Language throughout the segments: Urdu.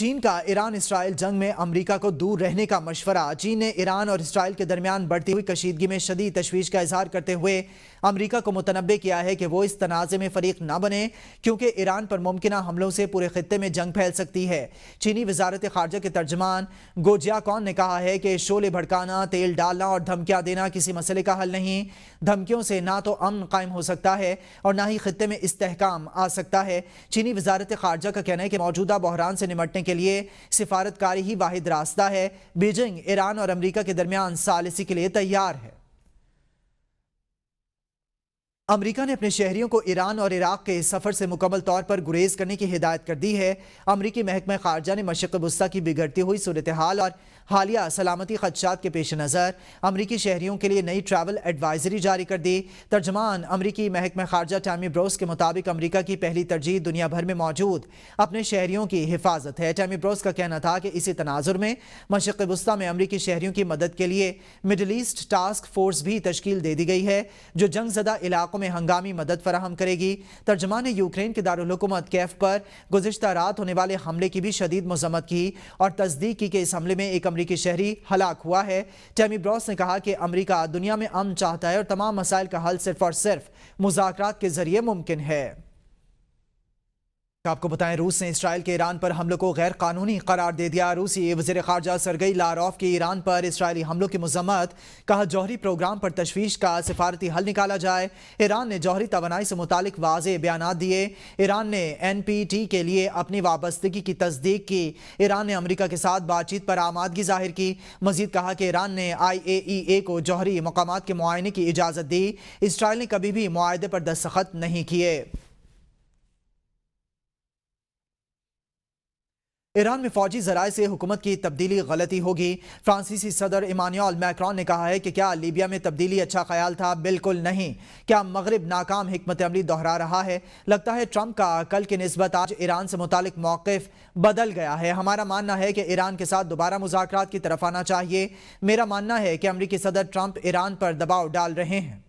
چین کا ایران اسرائیل جنگ میں امریکہ کو دور رہنے کا مشورہ۔ چین نے ایران اور اسرائیل کے درمیان بڑھتی ہوئی کشیدگی میں شدید تشویش کا اظہار کرتے ہوئے امریکہ کو متنبہ کیا ہے کہ وہ اس تنازع میں فریق نہ بنے کیونکہ ایران پر ممکنہ حملوں سے پورے خطے میں جنگ پھیل سکتی ہے۔ چینی وزارت خارجہ کے ترجمان گو جیاکون نے کہا ہے کہ شعلے بھڑکانا، تیل ڈالنا اور دھمکیاں دینا کسی مسئلے کا حل نہیں۔ دھمکیوں سے نہ تو امن قائم ہو سکتا ہے اور نہ ہی خطے میں استحکام آ سکتا ہے۔ چینی وزارت خارجہ کا کہنا ہے کہ موجودہ بحران سے نمٹنے کے لیے سفارتکاری ہی واحد راستہ ہے۔ بیجنگ ایران اور امریکہ کے درمیان ثالثی کے لیے تیار ہے۔ امریکہ نے اپنے شہریوں کو ایران اور عراق کے سفر سے مکمل طور پر گریز کرنے کی ہدایت کر دی ہے۔ امریکی محکمہ خارجہ نے مشرق وسطیٰ کی بگڑتی ہوئی صورتحال اور حالیہ سلامتی خدشات کے پیش نظر امریکی شہریوں کے لیے نئی ٹریول ایڈوائزری جاری کر دی۔ ترجمان امریکی محکمہ خارجہ ٹیمی بروس کے مطابق امریکہ کی پہلی ترجیح دنیا بھر میں موجود اپنے شہریوں کی حفاظت ہے۔ ٹیمی بروس کا کہنا تھا کہ اسی تناظر میں مشرق وسطیٰ میں امریکی شہریوں کی مدد کے لیے مڈل ایسٹ ٹاسک فورس بھی تشکیل دے دی گئی ہے جو جنگ زدہ علاقوں میں ہنگامی مدد فراہم کرے گی۔ ترجمان نے یوکرین کے دارالحکومت کیف پر گزشتہ رات ہونے والے حملے کی بھی شدید مذمت کی اور تصدیق کی کہ اس حملے میں ایک امریکی شہری ہلاک ہوا ہے۔ ٹیمی بروس نے کہا کہ امریکہ دنیا میں امن چاہتا ہے اور تمام مسائل کا حل صرف اور صرف مذاکرات کے ذریعے ممکن ہے۔ آپ کو بتائیں روس نے اسرائیل کے ایران پر حملوں کو غیر قانونی قرار دے دیا۔ روسی وزیر خارجہ سرگئی لاروف کی ایران پر اسرائیلی حملوں کی مذمت، کہا جوہری پروگرام پر تشویش کا سفارتی حل نکالا جائے۔ ایران نے جوہری توانائی سے متعلق واضح بیانات دیے۔ ایران نے NPT کے لیے اپنی وابستگی کی تصدیق کی۔ ایران نے امریکہ کے ساتھ بات چیت پر آمادگی ظاہر کی۔ مزید کہا کہ ایران نے IAEA کو جوہری مقامات کے معائنے کی اجازت دی۔ اسرائیل نے کبھی بھی معاہدے پر دستخط نہیں کیے۔ ایران میں فوجی ذرائع سے حکومت کی تبدیلی غلطی ہوگی۔ فرانسیسی صدر ایمانوئل میکرون نے کہا ہے کہ کیا لیبیا میں تبدیلی اچھا خیال تھا؟ بالکل نہیں۔ کیا مغرب ناکام حکمت عملی دہرا رہا ہے؟ لگتا ہے ٹرمپ کا کل کی نسبت آج ایران سے متعلق موقف بدل گیا ہے۔ ہمارا ماننا ہے کہ ایران کے ساتھ دوبارہ مذاکرات کی طرف آنا چاہیے۔ میرا ماننا ہے کہ امریکی صدر ٹرمپ ایران پر دباؤ ڈال رہے ہیں۔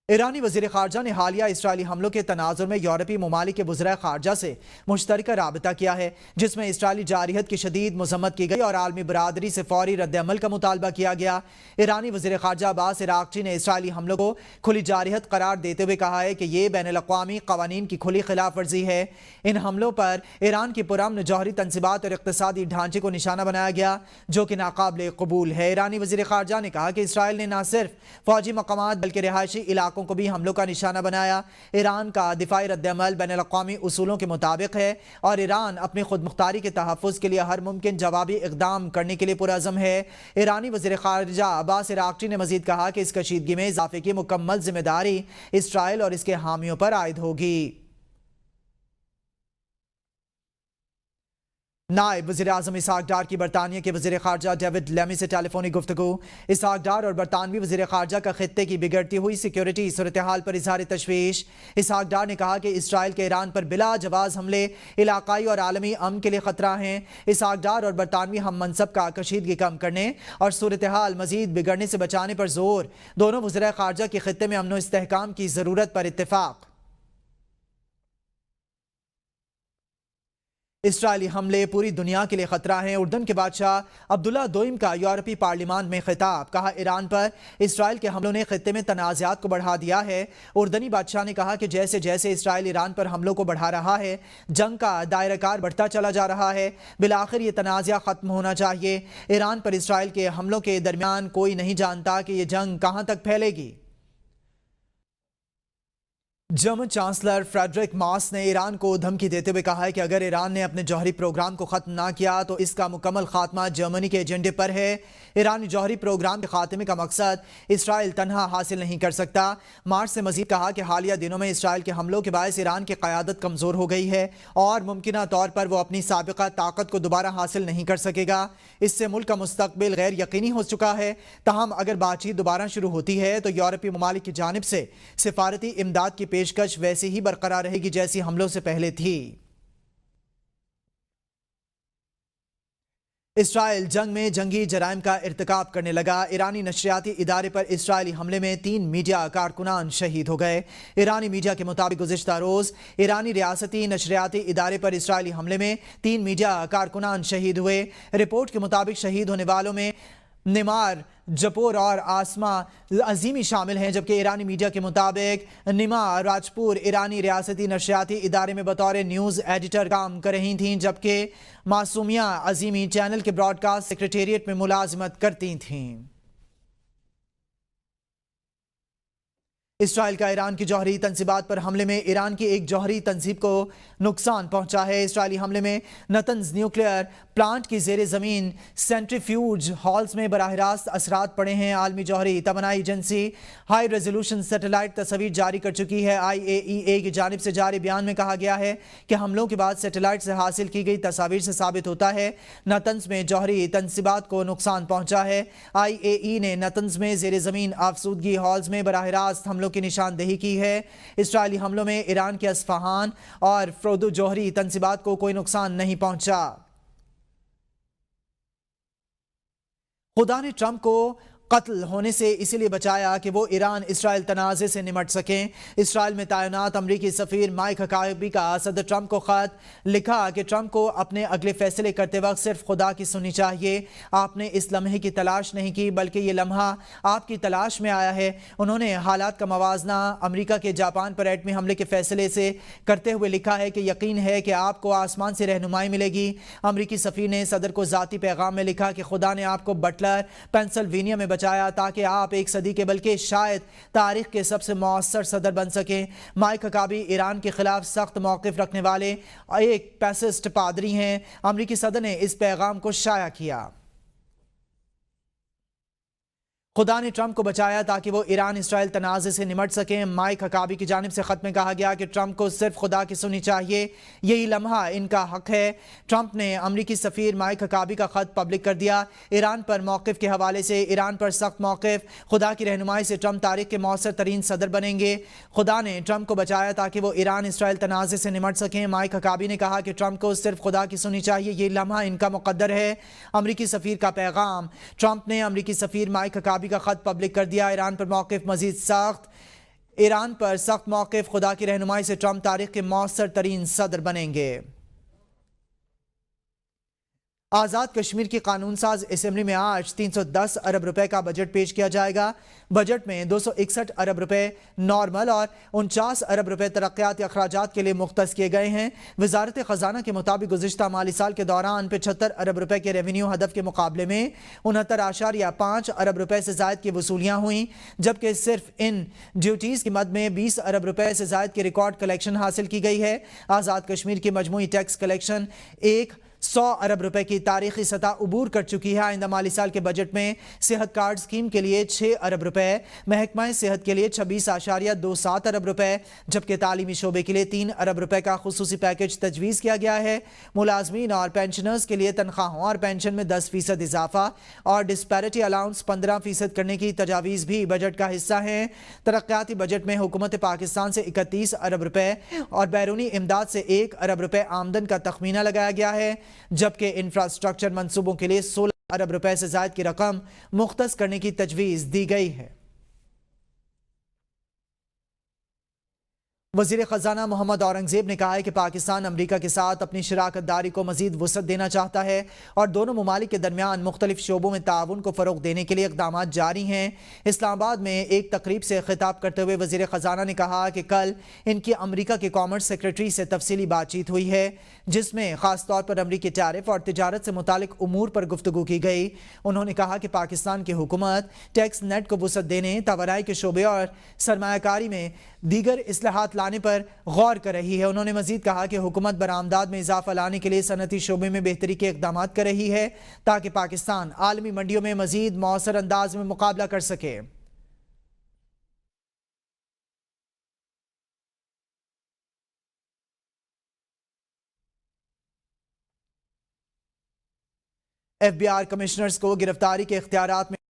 ایرانی وزیر خارجہ نے حالیہ اسرائیلی حملوں کے تناظر میں یورپی ممالک کے وزراء خارجہ سے مشترکہ رابطہ کیا ہے جس میں اسرائیلی جارحیت کی شدید مذمت کی گئی اور عالمی برادری سے فوری رد عمل کا مطالبہ کیا گیا۔ ایرانی وزیر خارجہ عباس عراقچی نے اسرائیلی حملوں کو کھلی جارحیت قرار دیتے ہوئے کہا ہے کہ یہ بین الاقوامی قوانین کی کھلی خلاف ورزی ہے۔ ان حملوں پر ایران کی پرامن جوہری تنصیبات اور اقتصادی ڈھانچے کو نشانہ بنایا گیا جو کہ ناقابل قبول ہے۔ ایرانی وزیر خارجہ نے کہا کہ اسرائیل نے نہ صرف فوجی مقامات بلکہ رہائشی علاقوں کو بھی حملوں کا نشانہ بنایا۔ ایران کا دفاعی رد عمل بین الاقوامی اصولوں کے مطابق ہے اور ایران اپنی خود مختاری کے تحفظ کے لیے ہر ممکن جوابی اقدام کرنے کے لیے پرعزم ہے۔ ایرانی وزیر خارجہ عباس عراقچی نے مزید کہا کہ اس کشیدگی میں اضافے کی مکمل ذمہ داری اسرائیل اور اس کے حامیوں پر عائد ہوگی۔ نائب وزیر اعظم اسحاق ڈار کی برطانیہ کے وزیر خارجہ ڈیوڈ لیمی سے ٹیلی فونک گفتگو۔ اسحاق ڈار اور برطانوی وزیر خارجہ کا خطے کی بگڑتی ہوئی سیکیورٹی صورتحال پر اظہار تشویش۔ اسحاق ڈار نے کہا کہ اسرائیل کے ایران پر بلا جواز حملے علاقائی اور عالمی امن کے لیے خطرہ ہیں۔ اسحاق ڈار اور برطانوی ہم منصب کا کشیدگی کم کرنے اور صورتحال مزید بگڑنے سے بچانے پر زور۔ دونوں وزراء خارجہ کے خطے میں امن و استحکام کی ضرورت پر اتفاق۔ اسرائیلی حملے پوری دنیا کے لیے خطرہ ہیں۔ اردن کے بادشاہ عبداللہ دوئم کا یورپی پارلیمان میں خطاب، کہا ایران پر اسرائیل کے حملوں نے خطے میں تنازعات کو بڑھا دیا ہے۔ اردنی بادشاہ نے کہا کہ جیسے جیسے اسرائیل ایران پر حملوں کو بڑھا رہا ہے جنگ کا دائرہ کار بڑھتا چلا جا رہا ہے۔ بالآخر یہ تنازع ختم ہونا چاہیے۔ ایران پر اسرائیل کے حملوں کے درمیان کوئی نہیں جانتا کہ یہ جنگ کہاں تک پھیلے گی۔ جرمن چانسلر فریڈرک مارس نے ایران کو دھمکی دیتے ہوئے کہا ہے کہ اگر ایران نے اپنے جوہری پروگرام کو ختم نہ کیا تو اس کا مکمل خاتمہ جرمنی کے ایجنڈے پر ہے۔ ایرانی جوہری پروگرام کے خاتمے کا مقصد اسرائیل تنہا حاصل نہیں کر سکتا۔ مارس نے مزید کہا کہ حالیہ دنوں میں اسرائیل کے حملوں کے باعث ایران کی قیادت کمزور ہو گئی ہے اور ممکنہ طور پر وہ اپنی سابقہ طاقت کو دوبارہ حاصل نہیں کر سکے گا۔ اس سے ملک کا مستقبل غیر یقینی ہو چکا ہے۔ تاہم اگر بات چیت دوبارہ شروع ہوتی ہے تو یورپی ممالک کی جانب سے سفارتی امداد کی پیشکش ویسے ہی برقرار رہے گی جیسی حملوں سے پہلے تھی۔ اسرائیل جنگ میں جنگی جرائم کا ارتکاب کرنے لگا۔ ایرانی نشریاتی ادارے پر اسرائیلی حملے میں 3 میڈیا کارکنان شہید ہو گئے۔ ایرانی میڈیا کے مطابق گزشتہ روز ایرانی ریاستی نشریاتی ادارے پر اسرائیلی حملے میں 3 میڈیا کارکنان شہید ہوئے۔ رپورٹ کے مطابق شہید ہونے والوں میں نیمار جپور اور آسما عظیمی شامل ہیں، جبکہ ایرانی میڈیا کے مطابق نیما راجپور ایرانی ریاستی نشریاتی ادارے میں بطور نیوز ایڈیٹر کام کر رہی تھیں، جبکہ معصومیہ عظیمی چینل کے براڈ کاسٹ سیکریٹریٹ میں ملازمت کرتی تھیں۔ اسرائیل کا ایران کی جوہری تنصیبات پر حملے میں ایران کی ایک جوہری تنصیب کو نقصان پہنچا ہے۔ اسرائیلی حملے میں نتنز نیوکلیئر پلانٹ کی زیر زمین سینٹریفیوج ہالز میں براہ راست اثرات پڑے ہیں۔ عالمی جوہری توانائی ایجنسی ہائی ریزولوشن سیٹلائٹ تصاویر جاری کر چکی ہے۔ IAEA کی جانب سے جاری بیان میں کہا گیا ہے کہ حملوں کے بعد سیٹلائٹ سے حاصل کی گئی تصاویر سے ثابت ہوتا ہے نتنز میں جوہری تنصیبات کو نقصان پہنچا ہے۔ IAEA نے نتنز میں زیر زمین آفسودگی ہالز میں براہ راست حملوں کی نشاندہی کی ہے۔ اسرائیلی حملوں میں ایران کے اصفہان اور فردو جوہری تنصیبات کو کوئی نقصان نہیں پہنچا۔ خدا نے ٹرمپ کو قتل ہونے سے اسی لیے بچایا کہ وہ ایران اسرائیل تنازع سے نمٹ سکیں۔ اسرائیل میں تعینات امریکی سفیر مائک ہکابی کا صدر ٹرمپ کو خط لکھا کہ ٹرمپ کو اپنے اگلے فیصلے کرتے وقت صرف خدا کی سننی چاہیے۔ آپ نے اس لمحے کی تلاش نہیں کی بلکہ یہ لمحہ آپ کی تلاش میں آیا ہے۔ انہوں نے حالات کا موازنہ امریکہ کے جاپان پر ایٹمی حملے کے فیصلے سے کرتے ہوئے لکھا ہے کہ یقین ہے کہ آپ کو آسمان سے رہنمائی ملے گی۔ امریکی سفیر نے صدر کو ذاتی پیغام میں لکھا کہ خدا نے آپ کو بٹلر پینسلوینیا میں تاکہ آپ ایک صدی کے بلکہ شاید تاریخ کے سب سے مؤثر صدر بن سکیں۔ مائک ہکابی ایران کے خلاف سخت موقف رکھنے والے ایک پیسسٹ پادری ہیں۔ امریکی صدر نے اس پیغام کو شائع کیا۔ خدا نے ٹرمپ کو بچایا تاکہ وہ ایران اسرائیل تنازع سے نمٹ سکیں۔ مائک ہکابی کی جانب سے خط میں کہا گیا کہ ٹرمپ کو صرف خدا کی سننی چاہیے، یہی لمحہ ان کا حق ہے۔ ٹرمپ نے امریکی سفیر مائک ہکابی کا خط پبلک کر دیا۔ ایران پر موقف کے حوالے سے ایران پر سخت موقف، خدا کی رہنمائی سے ٹرمپ تاریخ کے مؤثر ترین صدر بنیں گے۔ خدا نے ٹرمپ کو بچایا تاکہ وہ ایران اسرائیل تنازع سے نمٹ سکیں۔ مائک ہکابی نے کہا کہ ٹرمپ کو صرف خدا کی سننی چاہیے، یہ لمحہ ان کا مقدر ہے۔ امریکی سفیر کا پیغام۔ ٹرمپ نے امریکی سفیر مائک ہکابی کا خط پبلک کر دیا۔ ایران پر موقف مزید سخت، ایران پر سخت موقف، خدا کی رہنمائی سے ٹرمپ تاریخ کے مؤثر ترین صدر بنیں گے۔ آزاد کشمیر کی قانون ساز اسمبلی میں آج 310 ارب روپے کا بجٹ پیش کیا جائے گا۔ بجٹ میں 261 ارب روپے نارمل اور 49 ارب روپے ترقیاتی اخراجات کے لیے مختص کیے گئے ہیں۔ وزارت خزانہ کے مطابق گزشتہ مالی سال کے دوران 75 ارب روپے کے ریونیو ہدف کے مقابلے میں 69.5 ارب روپے سے زائد کی وصولیاں ہوئیں، جبکہ صرف ان ڈیوٹیز کی مد میں 20 ارب روپے سے زائد کی ریکارڈ کلیکشن حاصل کی گئی ہے۔ آزاد کشمیر کی مجموعی ٹیکس کلیکشن 100 ارب روپے کی تاریخی سطح عبور کر چکی ہے۔ آئندہ مالی سال کے بجٹ میں صحت کارڈ اسکیم کے لیے 6 ارب روپے، محکمہ صحت کے لیے 26.27 ارب روپے، جبکہ تعلیمی شعبے کے لیے 3 ارب روپے کا خصوصی پیکج تجویز کیا گیا ہے۔ ملازمین اور پینشنرز کے لیے تنخواہوں اور پینشن میں 10% اضافہ اور ڈسپیرٹی الاؤنس 15% کرنے کی تجاویز بھی بجٹ کا حصہ ہیں۔ ترقیاتی بجٹ میں حکومت پاکستان سے 31 ارب روپے اور بیرونی امداد سے 1 ارب روپے آمدن کا تخمینہ لگایا گیا ہے، جبکہ انفراسٹرکچر منصوبوں کے لیے 16 ارب روپے سے زائد کی رقم مختص کرنے کی تجویز دی گئی ہے۔ وزیر خزانہ محمد اورنگزیب نے کہا ہے کہ پاکستان امریکہ کے ساتھ اپنی شراکت داری کو مزید وسعت دینا چاہتا ہے اور دونوں ممالک کے درمیان مختلف شعبوں میں تعاون کو فروغ دینے کے لیے اقدامات جاری ہیں۔ اسلام آباد میں ایک تقریب سے خطاب کرتے ہوئے وزیر خزانہ نے کہا کہ کل ان کی امریکہ کے کامرس سیکریٹری سے تفصیلی بات چیت ہوئی ہے، جس میں خاص طور پر امریکی ٹیرف اور تجارت سے متعلق امور پر گفتگو کی گئی۔ انہوں نے کہا کہ پاکستان کی حکومت ٹیکس نیٹ کو وسعت دینے، توانائی کے شعبے اور سرمایہ کاری میں دیگر اصلاحات لانے پر غور کر رہی ہے۔ انہوں نے مزید کہا کہ حکومت برآمدات میں اضافہ لانے کے لیے صنعتی شعبے میں بہتری کے اقدامات کر رہی ہے تاکہ پاکستان عالمی منڈیوں میں مزید مؤثر انداز میں مقابلہ کر سکے۔ FBI کمشنرز کو گرفتاری کے اختیارات میں